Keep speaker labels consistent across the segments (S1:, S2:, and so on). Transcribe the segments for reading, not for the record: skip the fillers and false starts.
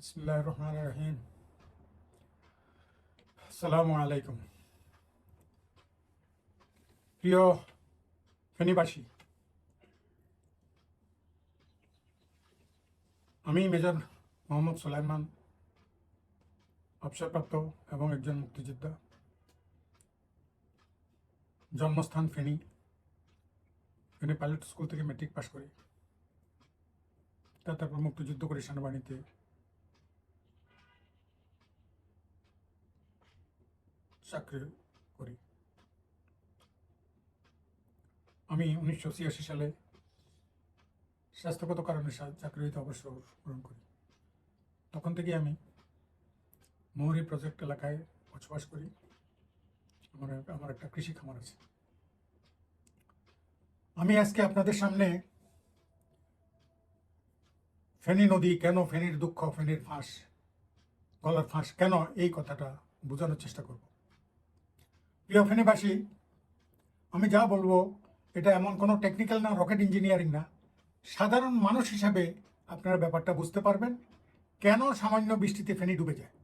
S1: বিসমিল্লাহির রহমানির রহিম। আসসালামু আলাইকুম। প্রিয় ফেনীবাসী, আমি মেজর মোহাম্মদ সুলাইমান, অবসরপ্রাপ্ত এবং একজন মুক্তিযোদ্ধা। জন্মস্থান ফেনী। ফেনী পাইলট স্কুল থেকে মেট্রিক পাশ করি। তারপর মুক্তিযুদ্ধ করি সেনাবাহিনীতে। চাকরি করি। আমি 1986 সালে স্বাস্থ্যগত কারণে চাকরি হইতে অবসর গ্রহণ করি। তখন থেকে আমি মৌরি প্রজেক্ট এলাকায় বসবাস করি। আমার একটা কৃষি খামার আছে। আমি আজকে আপনাদের সামনে ফেনী নদী কেন, ফেনীর দুঃখ, ফেনীর ফাঁস, গলার ফাঁস কেন, এই কথাটা বোঝানোর চেষ্টা করব। প্রিয় ফেনীবাসী, আমি যা বলবো এটা এমন কোনো টেকনিক্যাল না, রকেট ইঞ্জিনিয়ারিং না। সাধারণ মানুষ হিসাবে আপনারা ব্যাপারটা বুঝতে পারবেন কেন সামান্য বৃষ্টিতে ফেনী ডুবে যায়।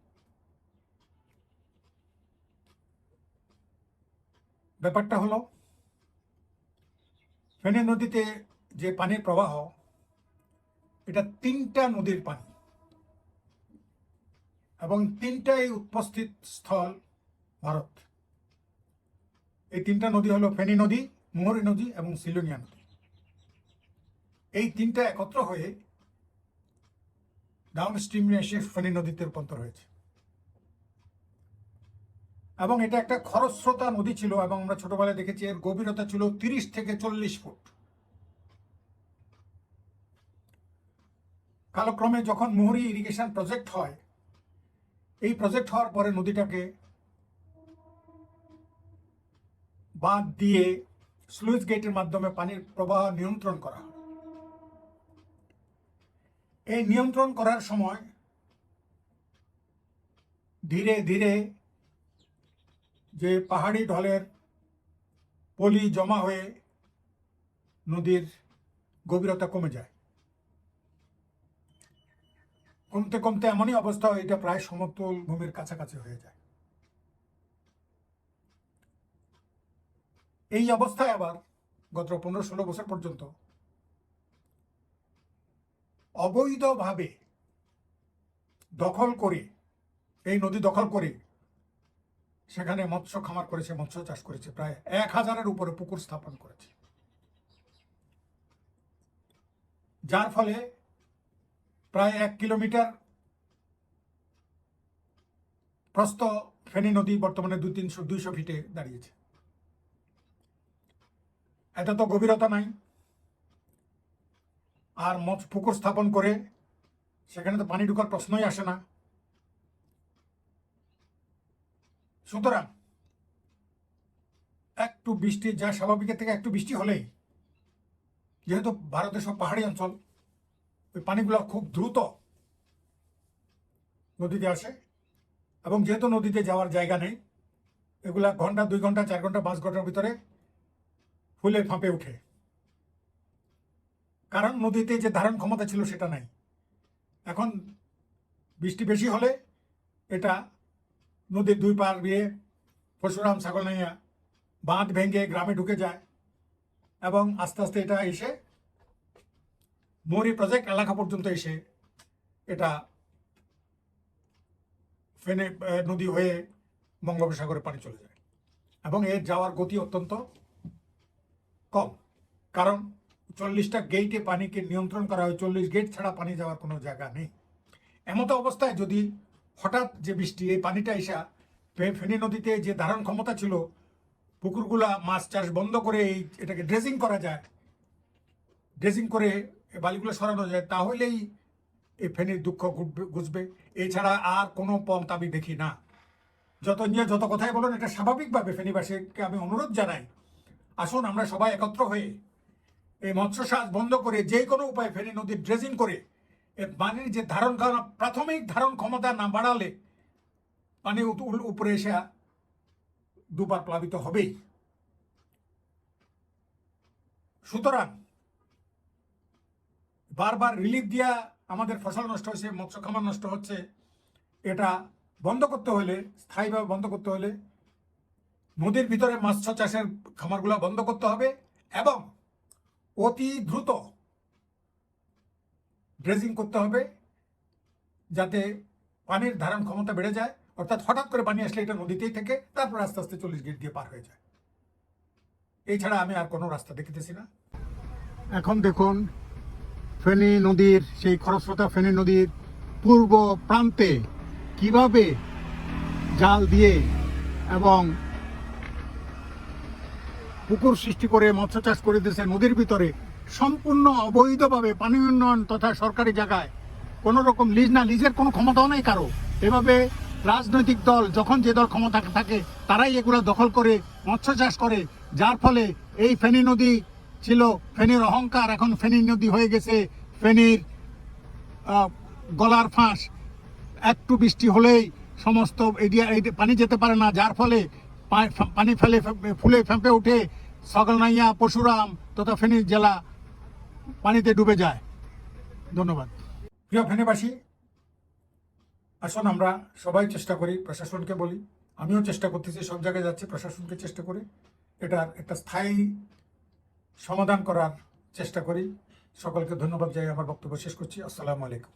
S1: ব্যাপারটা হলো, ফেনী নদীতে যে পানির প্রবাহ, এটা 3টা নদীর পানি এবং 3টাই উপস্থিত স্থল ভারত। এই 3টা নদী হলো ফেনী নদী, মোহরী নদী এবং সিলোনিয়া নদী। এই 3টা একত্র হয়ে ডাউন স্ট্রিমে এসে ফেনী নদীতে রূপান্তর হয়েছে এবং এটা একটা খরস্রোতা নদী ছিল এবং আমরা ছোটবেলায় দেখেছি এর গভীরতা ছিল 30 থেকে 40 ফুট। কালক্রমে যখন মোহরী ইরিগেশন প্রজেক্ট হয়, এই প্রজেক্ট হওয়ার পরে নদীটাকে বাঁধ দিয়ে স্লুইস গেটের মাধ্যমে পানির প্রবাহ নিয়ন্ত্রণ করা হয়। এই নিয়ন্ত্রণ করার সময় ধীরে ধীরে যে পাহাড়ি ঢলের পলি জমা হয়ে নদীর গভীরতা কমে যায়। কমতে কমতে এমনই অবস্থা, এটা প্রায় সমতল ভূমির কাছাকাছি হয়ে যায়। এই অবস্থায় আবার গত 15-16 বছর পর্যন্ত অবৈধভাবে দখল করে, এই নদী দখল করে সেখানে মৎস্য খামার করেছে, মৎস্য চাষ করেছে, প্রায় 1000-এর উপরে পুকুর স্থাপন করেছে, যার ফলে প্রায় 1 কিলোমিটার প্রস্থ ফেনী নদী বর্তমানে 200 ফিটে দাঁড়িয়েছে। এত তো গভীরতা নাই, আর পুকুর স্থাপন করে সেখানে তো পানি ঢোকার প্রশ্নই আসে না। সুতরাং একটু বৃষ্টি, যা স্বাভাবিকের থেকে একটু বৃষ্টি হলেই, যেহেতু ভারতের সব পাহাড়ি অঞ্চল, ওই পানিগুলো খুব দ্রুত নদীতে আসে এবং যেহেতু নদীতে যাওয়ার জায়গা নেই, এগুলা ঘন্টা, 2 ঘন্টা, 4 ঘন্টা, 5 ঘন্টার ভিতরে ফুলে ফাঁপে উঠে। কারণ নদীতে যে ধারণ ক্ষমতা ছিল সেটা নাই। এখন বৃষ্টি বেশি হলে এটা নদীর 2 পার দিয়ে পরশুরাম, ছাগলনাইয়া বাঁধ ভেঙে গ্রামে ঢুকে যায় এবং আস্তে আস্তে এটা এসে মৌরি প্রজেক্ট এলাকা পর্যন্ত এসে এটা ফেনী নদী হয়ে বঙ্গোপসাগরে পানি চলে যায় এবং এর যাওয়ার গতি অত্যন্ত কম। কারণ 40টা গেইটে পানিকে নিয়ন্ত্রণ করা হয়, 40 গেট ছাড়া পানি যাওয়ার কোনো জায়গা নেই। এমতো অবস্থায় যদি হঠাৎ যে বৃষ্টি, এই পানিটা এসা ফেনী নদীতে যে ধারণ ক্ষমতা ছিল, পুকুরগুলা মাছ চাষ বন্ধ করে এটাকে ড্রেজিং করা যায়, ড্রেজিং করে বালিগুলো সরানো যায়, তাহলেই এই ফেনীর দুঃখ ঘুচবে। এছাড়া আর কোনো পথ আমি দেখি না। যত কথাই বলুন, এটা স্বাভাবিকভাবে ফেনীবাসীকে আমি অনুরোধ জানাই, আসুন আমরা সবাই একত্র হয়ে এই মৎস্য চাষ বন্ধ করে যে কোনো উপায়ে ফেনী নদীর ড্রেজিং করে পানির যে প্রাথমিক ধারণ ক্ষমতা না বাড়ালে পানি উপরে এসে 2 বার প্লাবিত হবেই। সুতরাং বারবার রিলিফ দিয়া আমাদের ফসল নষ্ট হয়েছে, মৎস্য খামার নষ্ট হচ্ছে, এটা বন্ধ করতে হলে, স্থায়ীভাবে বন্ধ করতে হলে নদীর ভিতরে মৎস্য চাষের খামারগুলো বন্ধ করতে হবে এবং অতি দ্রুত ড্রেজিং করতে হবে, যাতে পানির ধারণ ক্ষমতা বেড়ে যায়। অর্থাৎ হঠাৎ করে পানি আসলে এটা নদীতেই থেকে তারপর আস্তে আস্তে 40 গেট দিয়ে পার হয়ে যায়। এছাড়া আমি আর কোনো রাস্তা দেখতেছি না। এখন দেখুন ফেনী নদীর, সেই খরস্রোতা ফেনী নদীর পূর্ব প্রান্তে কিভাবে জাল দিয়ে এবং পুকুর সৃষ্টি করে মৎস্য চাষ করে দিয়েছে নদীর ভিতরে, সম্পূর্ণ অবৈধভাবে পানি উন্নয়ন তথা সরকারি জায়গায় কোনো রকম লিজ না, লিজের কোনো ক্ষমতাও নেই কারো। এভাবে রাজনৈতিক দল, যখন যে দল ক্ষমতা থাকে তারাই এগুলো দখল করে মৎস্য চাষ করে, যার ফলে এই ফেনী নদী ছিল ফেনীর অহংকার, এখন ফেনী নদী হয়ে গেছে ফেনীর গলার ফাঁস। একটু বৃষ্টি হলেই সমস্ত এরিয়া পানি যেতে পারে না, যার ফলে পানি ফুলে ফেঁপে উঠে সগলনাইয়া, পরশুরাম তথা ফেনী জেলা পানিতে ডুবে যায়। ধন্যবাদ। প্রিয় ফেনীবাসী, আসুন আমরা সবাই চেষ্টা করি, প্রশাসনকে বলি, আমিও চেষ্টা করতেছি, সব জায়গায় যাচ্ছি, প্রশাসনকে চেষ্টা করি এটার একটা স্থায়ী সমাধান করার চেষ্টা করি। সকলকে ধন্যবাদ জানিয়ে আমার বক্তব্য শেষ করছি। আসসালামু আলাইকুম।